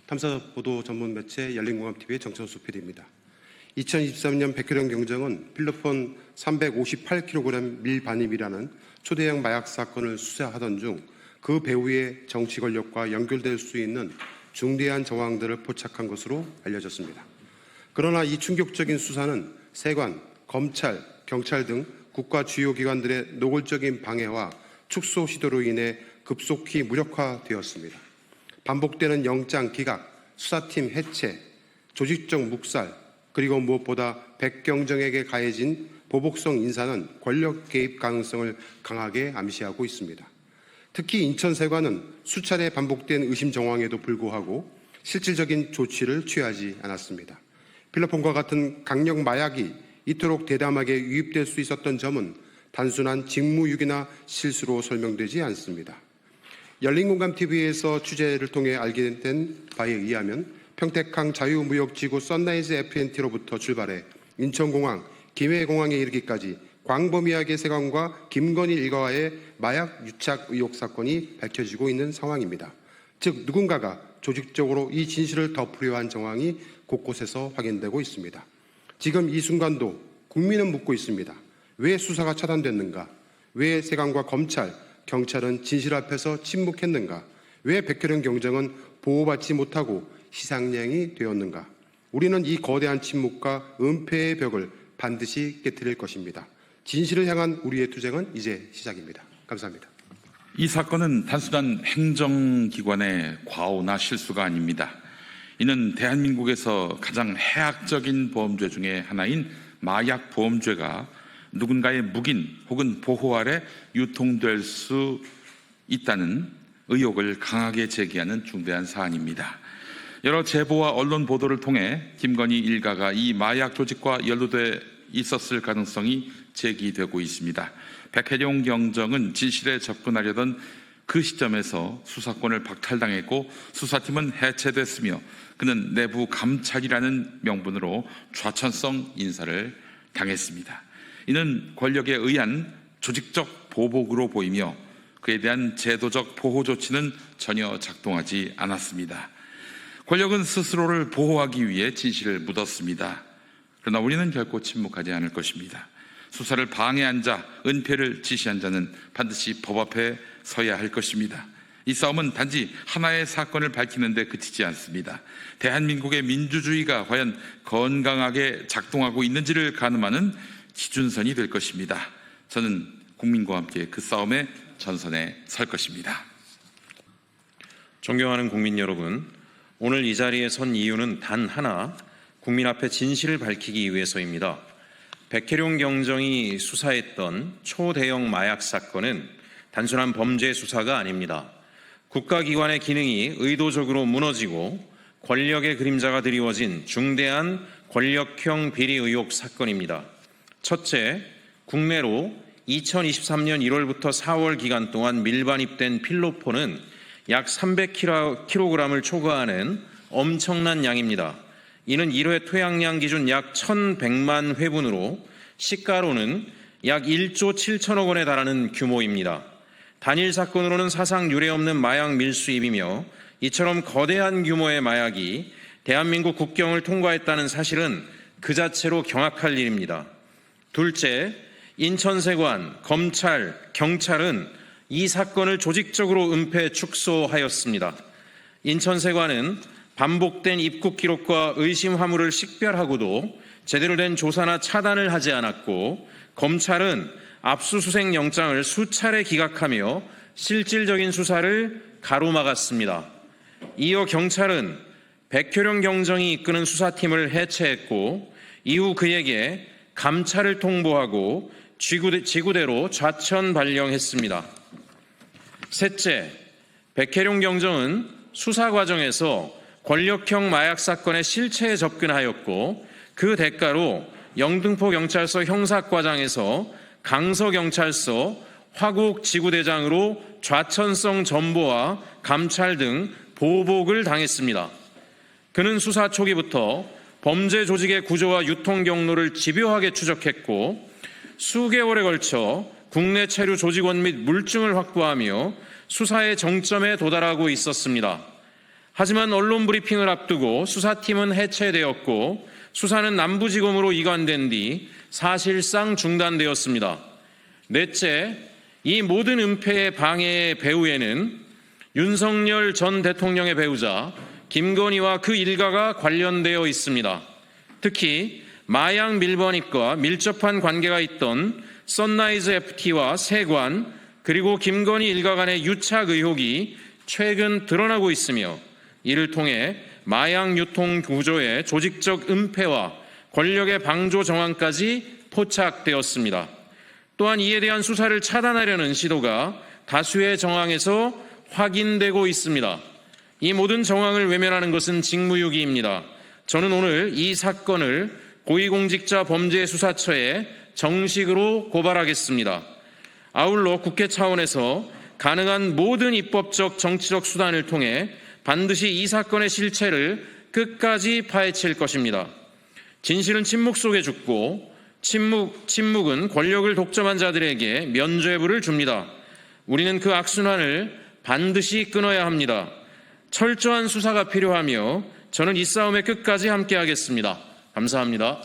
탐사보도 전문 매체 열린공감TV의 정천수 PD입니다. 2023년 백혈병 경정은 필로폰 358kg 밀반입이라는 초대형 마약 사건을 수사하던 중 그 배후의 정치 권력과 연결될 수 있는 중대한 정황들을 포착한 것으로 알려졌습니다. 그러나 이 충격적인 수사는 세관, 검찰, 경찰 등 국가 주요 기관들의 노골적인 방해와 축소 시도로 인해 급속히 무력화되었습니다. 반복되는 영장 기각, 수사팀 해체, 조직적 묵살, 그리고 무엇보다 백경정에게 가해진 보복성 인사는 권력 개입 가능성을 강하게 암시하고 있습니다. 특히 인천세관은 수차례 반복된 의심 정황에도 불구하고 실질적인 조치를 취하지 않았습니다. 필로폰과 같은 강력 마약이 이토록 대담하게 유입될 수 있었던 점은 단순한 직무유기나 실수로 설명되지 않습니다. 열린공감TV에서 취재를 통해 알게 된 바에 의하면 평택항 자유무역지구 선라이즈 FNT로부터 출발해 인천공항, 김해공항에 이르기까지 광범위하게 세관과 김건희 일가와의 마약 유착 의혹 사건이 밝혀지고 있는 상황입니다. 즉 누군가가 조직적으로 이 진실을 덮으려 한 정황이 곳곳에서 확인되고 있습니다. 지금 이 순간도 국민은 묻고 있습니다. 왜 수사가 차단됐는가? 왜 세관과 검찰, 경찰은 진실 앞에서 침묵했는가? 왜 백혈병 경정은 보호받지 못하고 희생양이 되었는가? 우리는 이 거대한 침묵과 은폐의 벽을 반드시 깨트릴 것입니다. 진실을 향한 우리의 투쟁은 이제 시작입니다. 감사합니다. 이 사건은 단순한 행정기관의 과오나 실수가 아닙니다. 이는 대한민국에서 가장 해악적인 범죄 중에 하나인 마약 범죄가 누군가의 묵인 혹은 보호 아래 유통될 수 있다는 의혹을 강하게 제기하는 중대한 사안입니다. 여러 제보와 언론 보도를 통해 김건희 일가가 이 마약 조직과 연루돼 있었을 가능성이 제기되고 있습니다. 백혜룡 경정은 진실에 접근하려던 그 시점에서 수사권을 박탈당했고 수사팀은 해체됐으며 그는 내부 감찰이라는 명분으로 좌천성 인사를 당했습니다. 이는 권력에 의한 조직적 보복으로 보이며 그에 대한 제도적 보호 조치는 전혀 작동하지 않았습니다. 권력은 스스로를 보호하기 위해 진실을 묻었습니다. 그러나 우리는 결코 침묵하지 않을 것입니다. 수사를 방해한 자, 은폐를 지시한 자는 반드시 법 앞에 서야 할 것입니다. 이 싸움은 단지 하나의 사건을 밝히는 데 그치지 않습니다. 대한민국의 민주주의가 과연 건강하게 작동하고 있는지를 가늠하는 기준선이 될 것입니다. 저는 국민과 함께 그 싸움의 전선에 설 것입니다. 존경하는 국민 여러분, 오늘 이 자리에 선 이유는 단 하나, 국민 앞에 진실을 밝히기 위해서입니다. 백혜룡 경정이 수사했던 초대형 마약 사건은 단순한 범죄 수사가 아닙니다. 국가기관의 기능이 의도적으로 무너지고 권력의 그림자가 드리워진 중대한 권력형 비리 의혹 사건입니다. 첫째, 국내로 2023년 1월부터 4월 기간 동안 밀반입된 필로폰은 약 300kg을 초과하는 엄청난 양입니다. 이는 1회 토양량 기준 약 1,100만 회분으로 시가로는 약 1조 7천억 원에 달하는 규모입니다. 단일 사건으로는 사상 유례없는 마약 밀수입이며 이처럼 거대한 규모의 마약이 대한민국 국경을 통과했다는 사실은 그 자체로 경악할 일입니다. 둘째, 인천세관, 검찰, 경찰은 이 사건을 조직적으로 은폐 축소하였습니다. 인천세관은 반복된 입국 기록과 의심 화물을 식별하고도 제대로 된 조사나 차단을 하지 않았고, 검찰은 압수수색 영장을 수차례 기각하며 실질적인 수사를 가로막았습니다. 이어 경찰은 백혈병 경정이 이끄는 수사팀을 해체했고, 이후 그에게 감찰을 통보하고 지구대로 좌천 발령했습니다. 셋째, 백혜룡 경정은 수사 과정에서 권력형 마약 사건의 실체에 접근하였고 그 대가로 영등포 경찰서 형사과장에서 강서경찰서 화곡 지구대장으로 좌천성 전보와 감찰 등 보복을 당했습니다. 그는 수사 초기부터 범죄 조직의 구조와 유통 경로를 집요하게 추적했고 수개월에 걸쳐 국내 체류 조직원 및 물증을 확보하며 수사의 정점에 도달하고 있었습니다. 하지만 언론 브리핑을 앞두고 수사팀은 해체되었고 수사는 남부지검으로 이관된 뒤 사실상 중단되었습니다. 넷째, 이 모든 은폐의 방해의 배후에는 윤석열 전 대통령의 배우자 김건희와 그 일가가 관련되어 있습니다. 특히 마약 밀번입과 밀접한 관계가 있던 선라이즈 FT와 세관 그리고 김건희 일가 간의 유착 의혹이 최근 드러나고 있으며 이를 통해 마약 유통 구조의 조직적 은폐와 권력의 방조 정황까지 포착되었습니다. 또한 이에 대한 수사를 차단하려는 시도가 다수의 정황에서 확인되고 있습니다. 이 모든 정황을 외면하는 것은 직무유기입니다. 저는 오늘 이 사건을 고위공직자범죄수사처에 정식으로 고발하겠습니다. 아울러 국회 차원에서 가능한 모든 입법적 정치적 수단을 통해 반드시 이 사건의 실체를 끝까지 파헤칠 것입니다. 진실은 침묵 속에 죽고 침묵은 권력을 독점한 자들에게 면죄부를 줍니다. 우리는 그 악순환을 반드시 끊어야 합니다. 철저한 수사가 필요하며 저는 이 싸움에 끝까지 함께하겠습니다. 감사합니다.